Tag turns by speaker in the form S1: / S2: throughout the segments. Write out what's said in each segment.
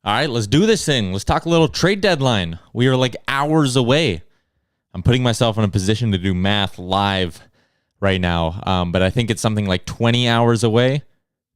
S1: All right, let's do this thing. Let's talk a little trade deadline. We are like hours away. I'm putting myself in a position to do math live right now, but I think it's something like 20 hours away,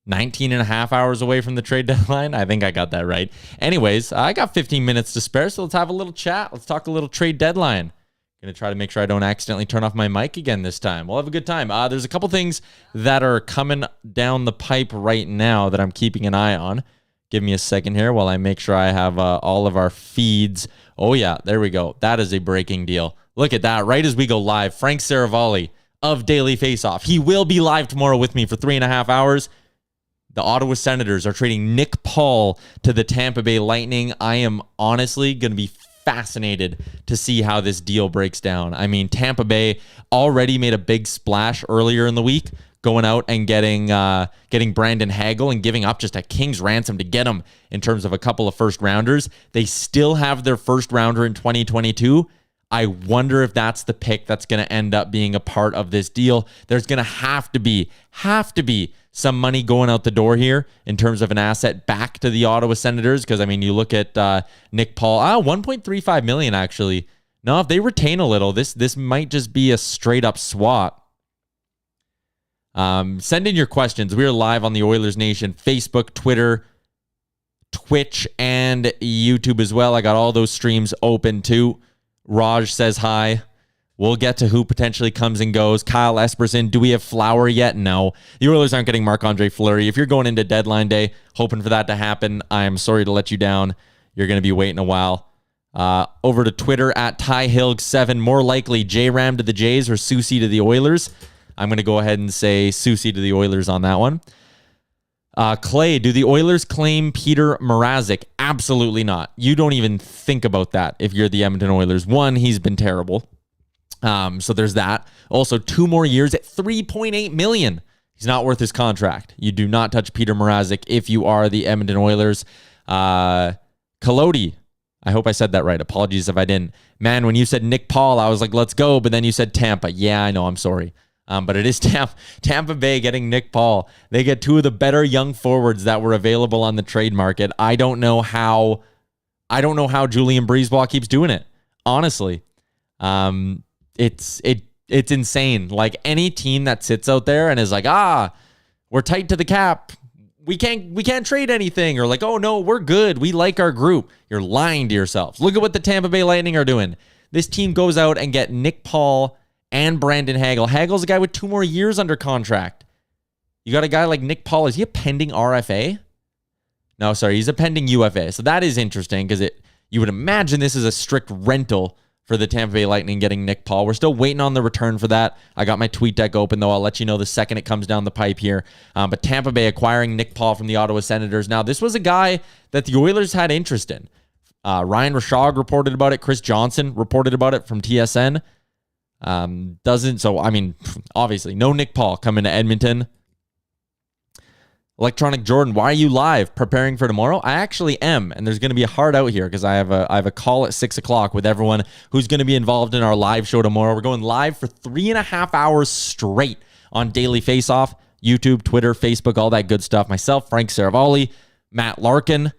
S1: 19 and a half hours away from the trade deadline. I think I got that right. Anyways, I got 15 minutes to spare, so let's have a little chat. Let's talk a little trade deadline. Going to try to make sure I don't accidentally turn off my mic again this time. We'll have a good time. There's a couple things that are coming down the pipe right now that I'm keeping an eye on. Give me a second here while I make sure I have all of our feeds. Oh, yeah, there we go. That is a breaking deal. Look at that. Right as we go live, Frank Saravalli of Daily Faceoff. He will be live tomorrow with me for 3.5 hours. The Ottawa Senators are trading Nick Paul to the Tampa Bay Lightning. I am honestly going to be fascinated to see how this deal breaks down. I mean, Tampa Bay already made a big splash earlier in the week, going out and getting Brandon Hagel and giving up just a king's ransom to get him in terms of a couple of first rounders. They still have their first rounder in 2022. I wonder if that's the pick that's going to end up being a part of this deal. There's going to have to be some money going out the door here in terms of an asset back to the Ottawa Senators. Because, I mean, you look at Nick Paul, $1.35 million actually. No, if they retain a little, this might just be a straight up swap. Send in your questions. We are live on the Oilers Nation Facebook, Twitter, Twitch, and YouTube as well. I got all those streams open too. Raj says hi. We'll get to who potentially comes and goes. Kyle Esperson, do we have Flower yet? No. The Oilers aren't getting Marc-Andre Fleury. If you're going into deadline day hoping for that to happen, I'm sorry to let you down. You're going to be waiting a while. Over to Twitter at TyHilg7. More likely J-Ram to the Jays or Susie to the Oilers. I'm going to go ahead and say Susie to the Oilers on that one. Clay, do the Oilers claim Peter Mrazek? Absolutely not. You don't even think about that if you're the Edmonton Oilers. One, he's been terrible. So there's that. Also, 2 more years at $3.8 million. He's not worth his contract. You do not touch Peter Mrazek if you are the Edmonton Oilers. Kalodi, I hope I said that right. Apologies if I didn't. Man, when you said Nick Paul, I was like, let's go. But then you said Tampa. Yeah, I know. I'm sorry. But it is Tampa Bay getting Nick Paul. They get 2 of the better young forwards that were available on the trade market. I don't know how Julian Breezeball keeps doing it. Honestly, it's insane. Like, any team that sits out there and is like, we're tight to the cap, we can't trade anything, or like, oh no, we're good, we like our group. You're lying to yourselves. Look at what the Tampa Bay Lightning are doing. This team goes out and get Nick Paul and Brandon Hagel. Hagel's a guy with 2 more years under contract. You got a guy like Nick Paul. Is he a pending RFA? No, sorry, he's a pending UFA. So that is interesting because you would imagine this is a strict rental for the Tampa Bay Lightning getting Nick Paul. We're still waiting on the return for that. I got my tweet deck open, though. I'll let you know the second it comes down the pipe here. But Tampa Bay acquiring Nick Paul from the Ottawa Senators. Now, this was a guy that the Oilers had interest in. Ryan Rishaug reported about it. Chris Johnson reported about it from TSN. Obviously, no Nick Paul coming to Edmonton. Electronic Jordan, why are you live preparing for tomorrow? I actually am, and there's going to be a hard out here because I have a call at 6 o'clock with everyone who's going to be involved in our live show tomorrow. We're going live for 3.5 hours straight on Daily Faceoff, YouTube, Twitter, Facebook, all that good stuff. Myself, Frank Saravalli, Matt Larkin.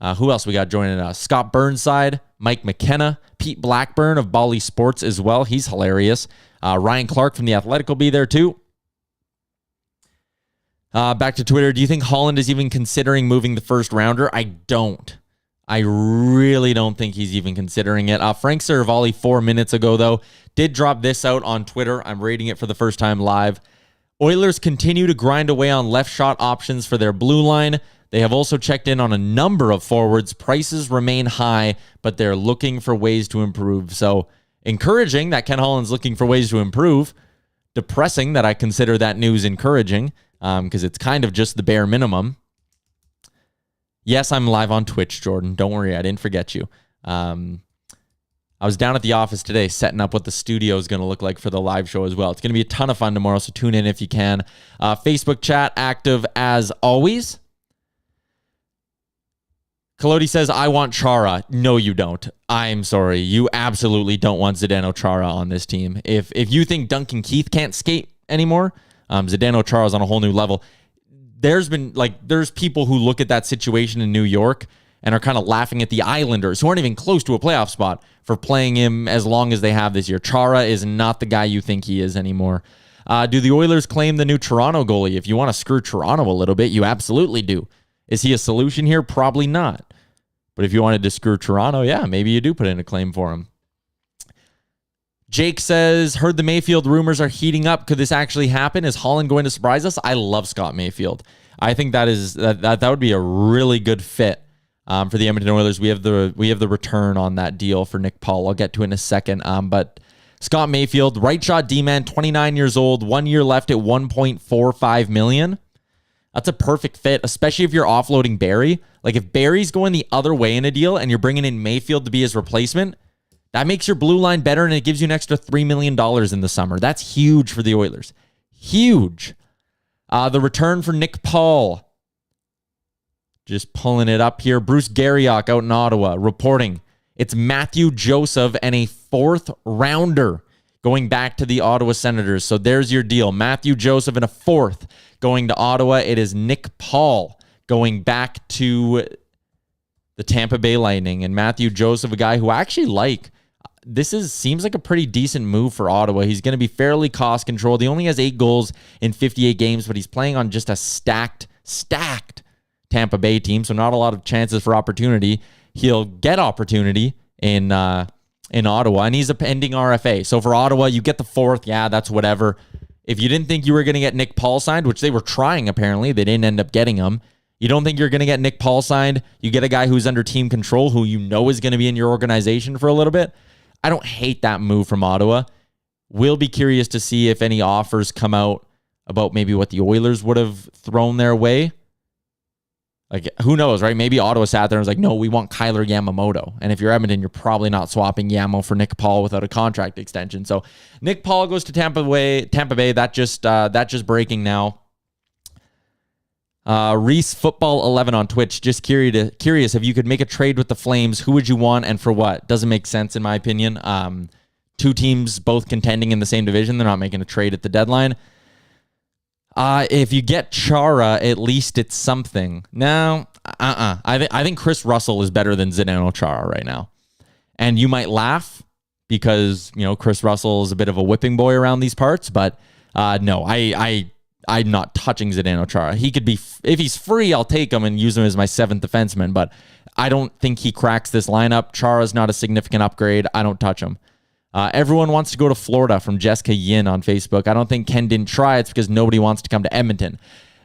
S1: Who else we got joining us? Scott Burnside, Mike McKenna, Pete Blackburn of Bally Sports as well. He's hilarious. Ryan Clark from The Athletic will be there too. Back to Twitter. Do you think Holland is even considering moving the first rounder? I don't. I really don't think he's even considering it. Frank Saravalli 4 minutes ago, though, did drop this out on Twitter. I'm reading it for the first time live. Oilers continue to grind away on left shot options for their blue line. They have also checked in on a number of forwards. Prices remain high, but they're looking for ways to improve. So encouraging that Ken Holland's looking for ways to improve. Depressing that I consider that news encouraging because it's kind of just the bare minimum. Yes, I'm live on Twitch, Jordan. Don't worry, I didn't forget you. I was down at the office today setting up what the studio is going to look like for the live show as well. It's going to be a ton of fun tomorrow, so tune in if you can. Facebook chat active as always. Kalodi says, I want Chara. No, you don't. I'm sorry. You absolutely don't want Zdeno Chara on this team. If you think Duncan Keith can't skate anymore, Zdeno Chara's on a whole new level. There's people who look at that situation in New York and are kind of laughing at the Islanders, who aren't even close to a playoff spot, for playing him as long as they have this year. Chara is not the guy you think he is anymore. Do the Oilers claim the new Toronto goalie? If you want to screw Toronto a little bit, you absolutely do. Is he a solution here? Probably not. But if you wanted to screw Toronto, yeah, maybe you do put in a claim for him. Jake says, heard the Mayfield rumors are heating up. Could this actually happen? Is Holland going to surprise us? I love Scott Mayfield. I think that would be a really good fit for the Edmonton Oilers. We have the return on that deal for Nick Paul. I'll get to it in a second. But Scott Mayfield, right shot D-man, 29 years old, 1 year left at $1.45 million. That's a perfect fit, especially if you're offloading Barry. Like if Barry's going the other way in a deal and you're bringing in Mayfield to be his replacement, that makes your blue line better, and it gives you an extra $3 million in the summer. That's huge for the Oilers. Huge. The return for Nick Paul. Just pulling it up here. Bruce Garriock out in Ottawa reporting it's Matthew Joseph and a 4th rounder going back to the Ottawa Senators. So there's your deal. Matthew Joseph and a 4th going to Ottawa. It is Nick Paul going back to the Tampa Bay Lightning. And Matthew Joseph, a guy who I actually like. Seems like a pretty decent move for Ottawa. He's going to be fairly cost controlled. He only has 8 goals in 58 games, but he's playing on just a stacked Tampa Bay team, so not a lot of chances for opportunity. He'll get opportunity in Ottawa, and he's a pending RFA. So for Ottawa, you get the 4th. Yeah, that's whatever. If you didn't think you were going to get Nick Paul signed, which they were trying apparently, they didn't end up getting him. You don't think you're going to get Nick Paul signed, you get a guy who's under team control who you know is going to be in your organization for a little bit. I don't hate that move from Ottawa. We'll be curious to see if any offers come out about maybe what the Oilers would have thrown their way. Like, who knows, right? Maybe Ottawa sat there and was like, no, we want Kyler Yamamoto. And if you're Edmonton, you're probably not swapping Yamo for Nick Paul without a contract extension. So Nick Paul goes to Tampa Bay. That just breaking now. Reese Football 11 on Twitch. Just curious if you could make a trade with the Flames, who would you want and for what? Doesn't make sense in my opinion. 2 teams both contending in the same division. They're not making a trade at the deadline. If you get Chara, at least it's something. No, I think Chris Russell is better than Zdeno Chara right now. And you might laugh because, Chris Russell is a bit of a whipping boy around these parts, but no, I'm not touching Zdeno Chara. He could be, if he's free, I'll take him and use him as my 7th defenseman, but I don't think he cracks this lineup. Chara's not a significant upgrade. I don't touch him. Everyone wants to go to Florida from Jessica Yin on Facebook. I don't think Ken didn't try. It's because nobody wants to come to Edmonton.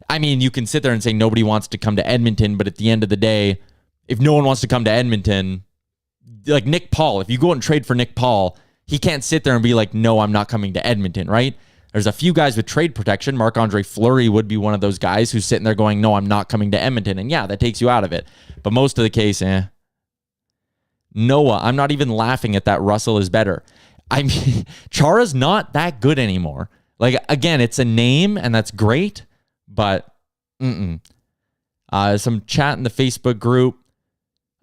S1: I mean, you can sit there and say nobody wants to come to Edmonton, but at the end of the day, if no one wants to come to Edmonton, like Nick Paul, if you go and trade for Nick Paul, he can't sit there and be like, no, I'm not coming to Edmonton, right? There's a few guys with trade protection. Marc-Andre Fleury would be one of those guys who's sitting there going, no, I'm not coming to Edmonton. And yeah, that takes you out of it. But most of the case, Noah, I'm not even laughing at that. Russell is better. I mean, Chara's not that good anymore. Like, again, it's a name, and that's great, but some chat in the Facebook group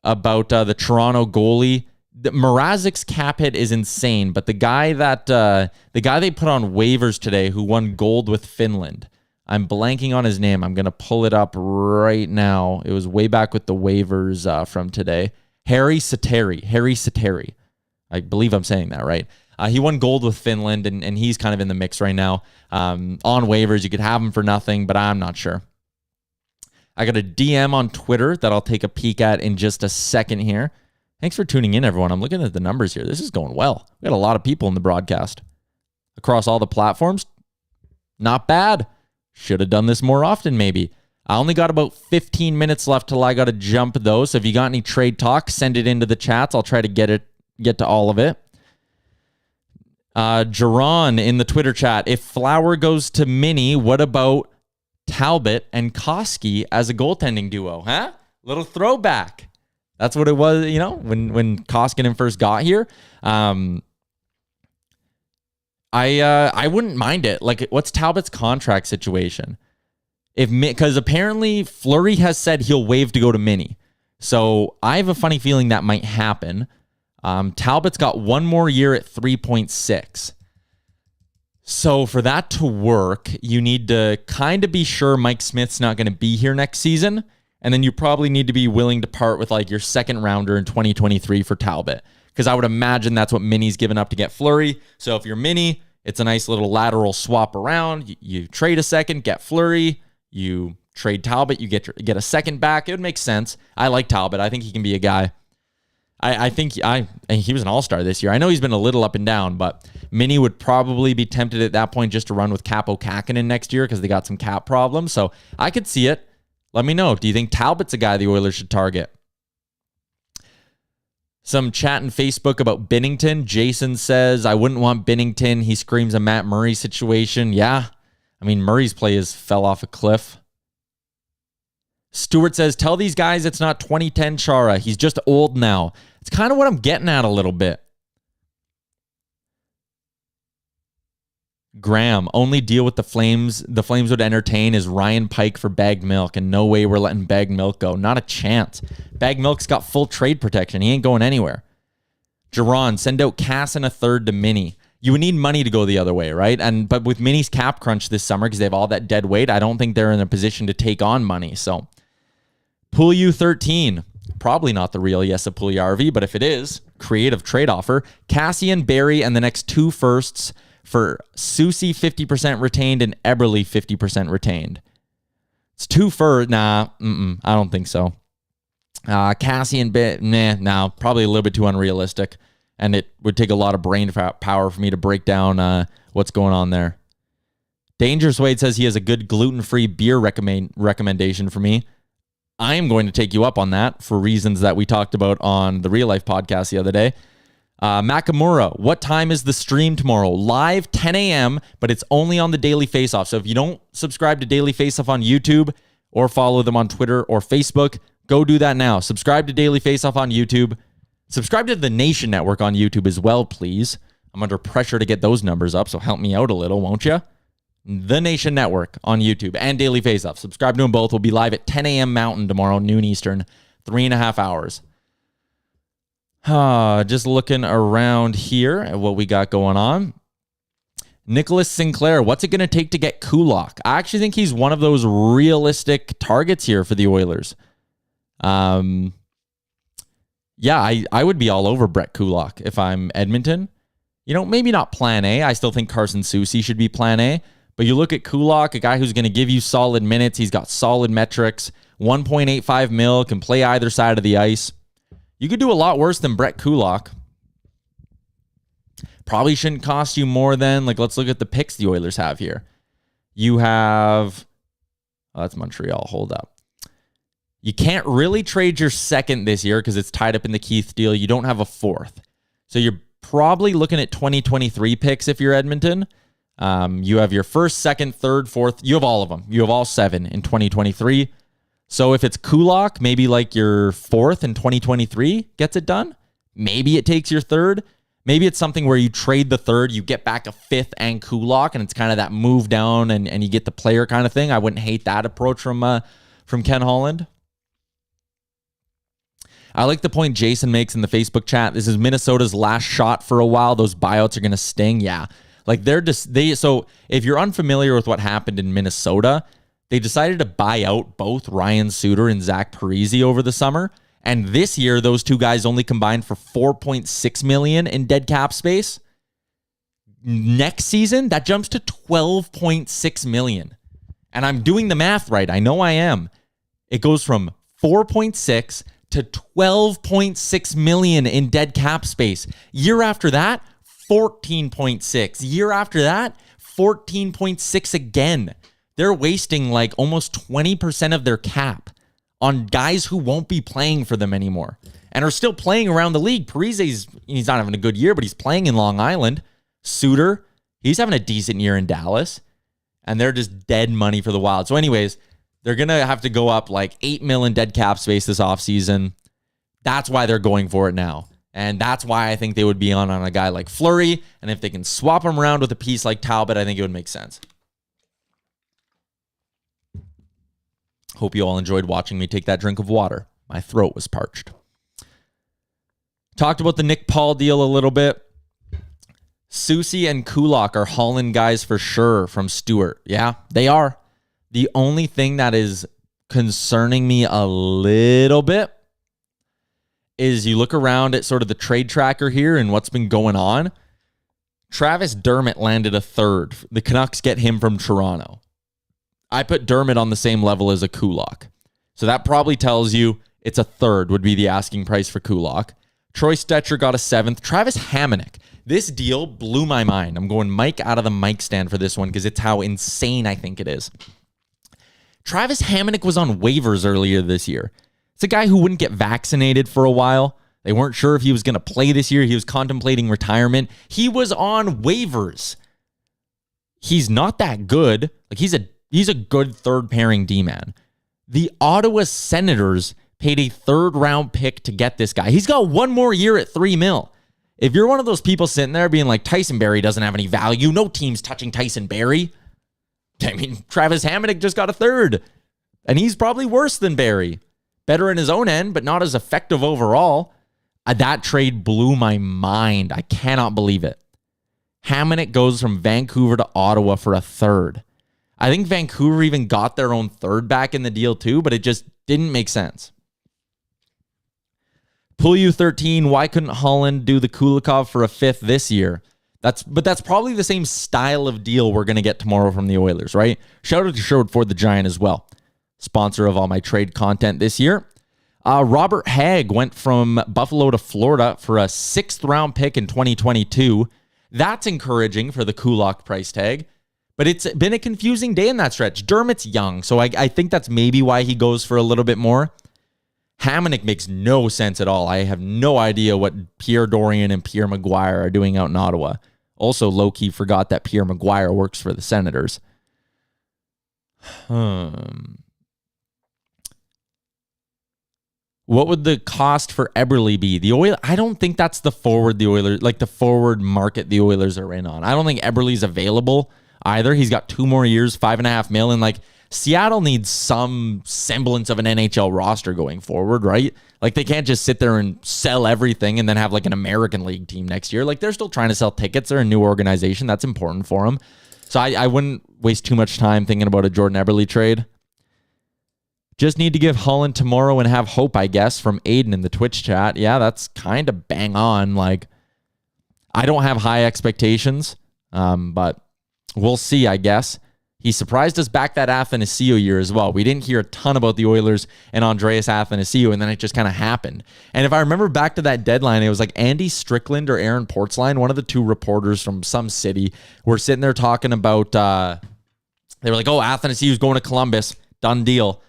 S1: about the Toronto goalie. Mrazek's cap hit is insane, but the guy they put on waivers today who won gold with Finland, I'm blanking on his name. I'm going to pull it up right now. It was way back with the waivers from today. Harry Sateri. I believe I'm saying that right. He won gold with Finland, and he's kind of in the mix right now. On waivers, you could have him for nothing, but I'm not sure. I got a DM on Twitter that I'll take a peek at in just a second here. Thanks for tuning in, everyone. I'm looking at the numbers here. This is going well. We got a lot of people in the broadcast across all the platforms. Not bad. Should have done this more often, maybe. I only got about 15 minutes left till I got to jump, though. So if you got any trade talk, send it into the chats. I'll try to get to all of it. Jerron in the Twitter chat. If Flower goes to Mini, what about Talbot and Koski as a goaltending duo? Huh? Little throwback. That's what it was, when Koskinen first got here. I wouldn't mind it. Like, what's Talbot's contract situation? Because apparently Fleury has said he'll waive to go to Mini. So I have a funny feeling that might happen. Talbot's got 1 more year at 3.6. So for that to work, you need to kind of be sure Mike Smith's not going to be here next season. And then you probably need to be willing to part with like your second rounder in 2023 for Talbot. Because I would imagine that's what Minnie's given up to get Fleury. So if you're Minnie, it's a nice little lateral swap around. You trade a second, get Fleury. You trade Talbot, you get a second back. It would make sense. I like Talbot. I think he can be a guy. I think he was an all-star this year. I know he's been a little up and down, but Minnie would probably be tempted at that point just to run with Capo Kakinen next year because they got some cap problems. So I could see it. Let me know. Do you think Talbot's a guy the Oilers should target? Some chat in Facebook about Binnington. Jason says, I wouldn't want Binnington. He screams a Matt Murray situation. Yeah. I mean, Murray's play fell off a cliff. Stewart says, tell these guys it's not 2010 Chara. He's just old now. It's kind of what I'm getting at a little bit. Graham, only deal with the Flames would entertain is Ryan Pike for bagged milk, and no way we're letting bagged milk go. Not a chance. Bagged milk's got full trade protection. He ain't going anywhere. Jerron, send out Cass and a third to Minnie. You would need money to go the other way, right? But with Minnie's cap crunch this summer, because they have all that dead weight, I don't think they're in a position to take on money. So, Pool 13, probably not the real Yesa Puljujarvi, but if it is, creative trade offer. Cassian, Barry, and the next 2 firsts for Susie 50% retained and Eberle 50% retained. It's 2 for I don't think so. Cassian, probably a little bit too unrealistic. And it would take a lot of brain power for me to break down what's going on there. Dangerous Wade says he has a good gluten-free beer recommendation for me. I am going to take you up on that for reasons that we talked about on the Real Life podcast the other day. Makamura, what time is the stream tomorrow? Live 10 a.m., but it's only on the Daily Faceoff. So if you don't subscribe to Daily Faceoff on YouTube or follow them on Twitter or Facebook, go do that now. Subscribe to Daily Faceoff on YouTube. Subscribe to the Nation Network on YouTube as well, please. I'm under pressure to get those numbers up, so help me out a little, won't you? The Nation Network on YouTube and Daily Faceoff. Subscribe to them both. We'll be live at 10 a.m. Mountain tomorrow, noon Eastern, 3.5 hours. Just looking around here at what we got going on. Nicholas Sinclair, what's it going to take to get Kulak? I actually think he's one of those realistic targets here for the Oilers. Yeah, I would be all over Brett Kulak if I'm Edmonton. You know, maybe not plan A. I still think Carson Soucy should be plan A. But you look at Kulak, a guy who's going to give you solid minutes. He's got solid metrics. 1.85 mil, can play either side of the ice. You could do a lot worse than Brett Kulak. Probably shouldn't cost you more than, let's look at the picks the Oilers have here. You have, that's Montreal, hold up. You can't really trade your second this year because it's tied up in the Keith deal. You don't have a fourth. So you're probably looking at 2023 picks if you're Edmonton. You have your first, second, third, fourth. You have all of them. You have all 7 in 2023. So if it's Kulak, maybe your fourth in 2023 gets it done. Maybe it takes your third. Maybe it's something where you trade the third, you get back a fifth and Kulak, and it's kind of that move down and you get the player kind of thing. I wouldn't hate that approach from Ken Holland. I like the point Jason makes in the Facebook chat. This is Minnesota's last shot for a while. Those buyouts are going to sting. Yeah. So if you're unfamiliar with what happened in Minnesota, they decided to buy out both Ryan Suter and Zach Parise over the summer. And this year, those two guys only combined for $4.6 million in dead cap space. Next season, that jumps to $12.6 million. And I'm doing the math right. I know I am. It goes from 4.6 to 12.6 million in dead cap space. Year after that, 14.6. Year after that, 14.6 again. They're wasting almost 20% of their cap on guys who won't be playing for them anymore and are still playing around the league. Parise's, he's not having a good year, but he's playing in Long Island. Suter, he's having a decent year in Dallas, and they're just dead money for the Wild. So anyways, they're going to have to go up $8 million dead cap space this offseason. That's why they're going for it now. And that's why I think they would be on a guy like Fleury. And if they can swap him around with a piece like Talbot, I think it would make sense. Hope you all enjoyed watching me take that drink of water. My throat was parched. Talked about the Nick Paul deal a little bit. Soucy and Kulak are hauling guys for sure from Stewart. Yeah, they are. The only thing that is concerning me a little bit is you look around at sort of the trade tracker here and what's been going on. Travis Dermott landed a third. The Canucks get him from Toronto. I put Dermott on the same level as a Kulak. So that probably tells you it's a third would be the asking price for Kulak. Troy Stetcher got a seventh. Travis Hamonic. This deal blew my mind. I'm going Mike out of the mic stand for this one because it's how insane I think it is. Travis Hamonic was on waivers earlier this year. It's a guy who wouldn't get vaccinated for a while. They weren't sure if he was going to play this year. He was contemplating retirement. He was on waivers. He's not that good. Like he's a good third pairing D-man. The Ottawa Senators paid a third round pick to get this guy. He's got one more year at $3 million. If you're one of those people sitting there being like, Tyson Barrie doesn't have any value, no team's touching Tyson Barrie. I mean, Travis Hamonic just got a third, and he's probably worse than Barrie. Better in his own end, but not as effective overall. That trade blew my mind. I cannot believe it. Hamonic goes from Vancouver to Ottawa for a third. I think Vancouver even got their own third back in the deal too, but it just didn't make sense. Pull you 13. Why couldn't Holland do the Kulikov for a fifth this year? That's probably the same style of deal we're going to get tomorrow from the Oilers, right? Shout out to Sherwood Ford the Giant as well. Sponsor of all my trade content this year. Robert Hagg went from Buffalo to Florida for a 6th round pick in 2022. That's encouraging for the Kulak price tag. But it's been a confusing day in that stretch. Dermott's young, so I think that's maybe why he goes for a little bit more. Hamonic makes no sense at all. I have no idea what Pierre Dorian and Pierre Maguire are doing out in Ottawa. Also, low-key forgot that Pierre Maguire works for the Senators. What would the cost for Eberle be? I don't think that's the forward the forward market the Oilers are in on. I don't think Eberle's available either. He's got 2 more years, $5.5 million. Like, Seattle needs some semblance of an NHL roster going forward, right? Like, they can't just sit there and sell everything and then have like an American League team next year. Like, they're still trying to sell tickets. They're a new organization. That's important for them. So I wouldn't waste too much time thinking about a Jordan Eberle trade. Just need to give Holland tomorrow and have hope, I guess, from Aiden in the Twitch chat. Yeah, that's kind of bang on. Like, I don't have high expectations, but we'll see, I guess. He surprised us back that Athanasiou year as well. We didn't hear a ton about the Oilers and Andreas Athanasiou, and then it just kind of happened. And if I remember back to that deadline, it was like Andy Strickland or Aaron Portzline, one of the 2 reporters from some city, were sitting there talking about, they were like, oh, Athanasiou's going to Columbus, done deal.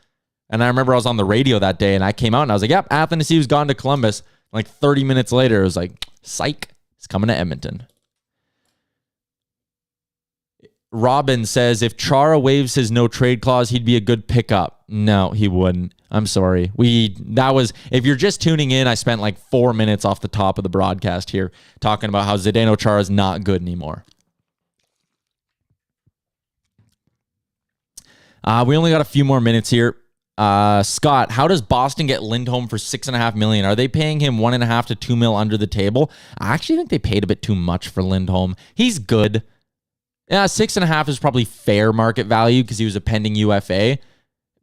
S1: And I remember I was on the radio that day, and I came out and I was like, yep, Athanasiou's gone to Columbus. Like 30 minutes later, it was like, psych, he's coming to Edmonton. Robin says, if Chara waives his no trade clause, he'd be a good pickup. No, he wouldn't. I'm sorry. If you're just tuning in, I spent like 4 minutes off the top of the broadcast here talking about how Zdeno Chara is not good anymore. We only got a few more minutes here. Scott, how does Boston get Lindholm for $6.5 million? Are they paying him $1.5 to $2 million under the table? I actually think they paid a bit too much for Lindholm. He's good. Yeah, 6.5 is probably fair market value because he was a pending UFA.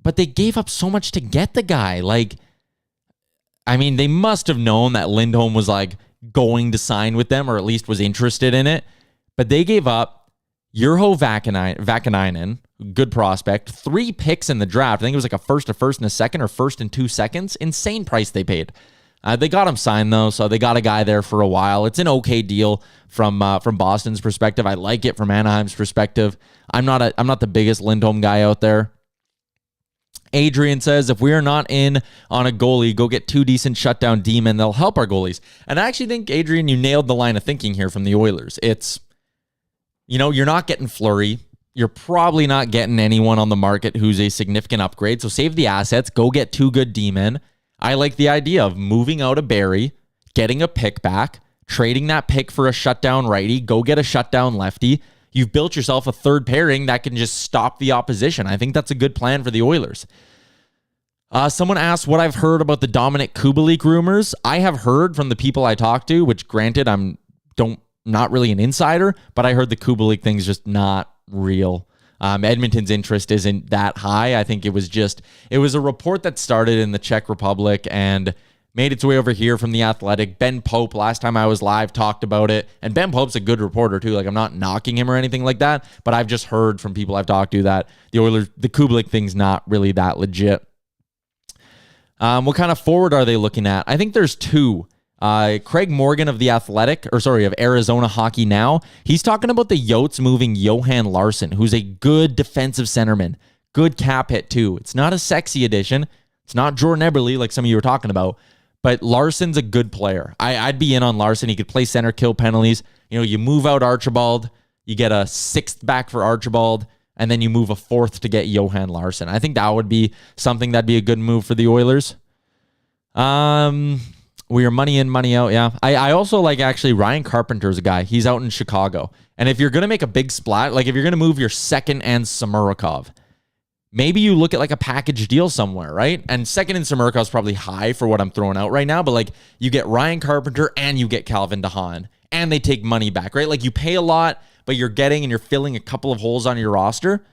S1: But they gave up so much to get the guy. Like, I mean, they must have known that Lindholm was like going to sign with them, or at least was interested in it. But they gave up Urho Vakanainen, good prospect, 3 picks in the draft. I think it was like a first, and a second, or first and 2 seconds. Insane price they paid. They got him signed though, so they got a guy there for a while. It's an okay deal from Boston's perspective. I like it from Anaheim's perspective. I'm not the biggest Lindholm guy out there. Adrian says, if we are not in on a goalie, go get 2 decent shutdown D-men. They'll help our goalies. And I actually think, Adrian, you nailed the line of thinking here from the Oilers. It's, you're not getting Fleury. You're probably not getting anyone on the market who's a significant upgrade. So save the assets. Go get 2 good D-men. I like the idea of moving out a Barrie, getting a pick back, trading that pick for a shutdown righty, go get a shutdown lefty. You've built yourself a third pairing that can just stop the opposition. I think that's a good plan for the Oilers. Someone asked what I've heard about the Dominic Kubalik rumors. I have heard from the people I talked to, which granted, I'm not really an insider, but I heard the Kubalik thing's just not real. Edmonton's interest isn't that high. I think it was a report that started in the Czech Republic and made its way over here from The Athletic. Ben Pope, last time I was live, talked about it. And Ben Pope's a good reporter, too. Like, I'm not knocking him or anything like that, but I've just heard from people I've talked to that the Kubalik thing's not really that legit. What kind of forward are they looking at? I think there's two. Craig Morgan of of Arizona Hockey Now. He's talking about the Yotes moving Johan Larsson, who's a good defensive centerman. Good cap hit, too. It's not a sexy addition. It's not Jordan Eberle like some of you were talking about. But Larsson's a good player. I'd be in on Larsson. He could play center, kill penalties. You move out Archibald. You get a sixth back for Archibald. And then you move a fourth to get Johan Larsson. I think that would be something that'd be a good move for the Oilers. We are money in, money out. Yeah. I also like actually Ryan Carpenter's a guy. He's out in Chicago. And if you're going to make a big splat, like if you're going to move your second and Samurikov, maybe you look at like a package deal somewhere, right? And second and Samurikov is probably high for what I'm throwing out right now, but like you get Ryan Carpenter and you get Calvin DeHaan and they take money back, right? Like you pay a lot, but you're getting and you're filling a couple of holes on your roster.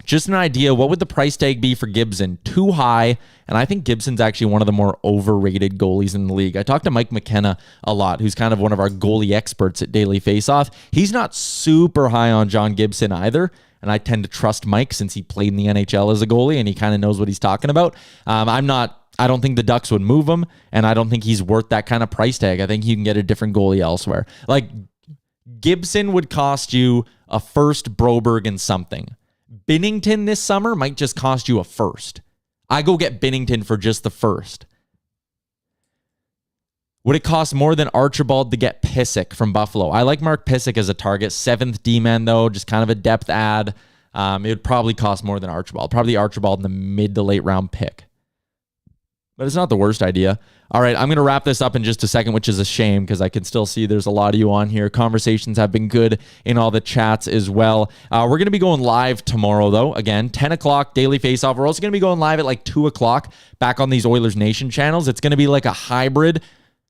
S1: Just an idea, what would the price tag be for Gibson? Too high, and I think Gibson's actually one of the more overrated goalies in the league. I talked to Mike McKenna a lot, who's kind of one of our goalie experts at Daily Faceoff. He's not super high on John Gibson either, and I tend to trust Mike since he played in the NHL as a goalie, and he kind of knows what he's talking about. I don't think the Ducks would move him, and I don't think he's worth that kind of price tag. I think you can get a different goalie elsewhere. Like, Gibson would cost you a first, Broberg, and something. Binnington this summer might just cost you a first. I go get Binnington for just the first. Would it cost more than Archibald to get Pysyk from Buffalo? I like Mark Pysyk as a target. 7th D-man, though, just kind of a depth add. It would probably cost more than Archibald. Probably Archibald in the mid to late round pick. But it's not the worst idea. All right, I'm going to wrap this up in just a second, which is a shame because I can still see there's a lot of you on here. Conversations have been good in all the chats as well. We're going to be going live tomorrow, though. Again, 10 o'clock, Daily Faceoff. We're also going to be going live at like 2 o'clock back on these Oilersnation channels. It's going to be like a hybrid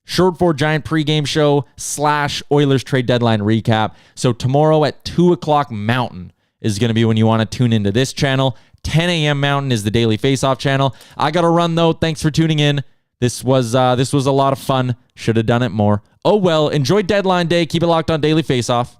S1: Short for Giant pregame show / Oilers trade deadline recap. So tomorrow at 2 o'clock Mountain is going to be when you want to tune into this channel. 10 a.m. Mountain is the Daily Faceoff channel. I got to run, though. Thanks for tuning in. This was a lot of fun. Should have done it more. Oh, well. Enjoy deadline day. Keep it locked on Daily Faceoff.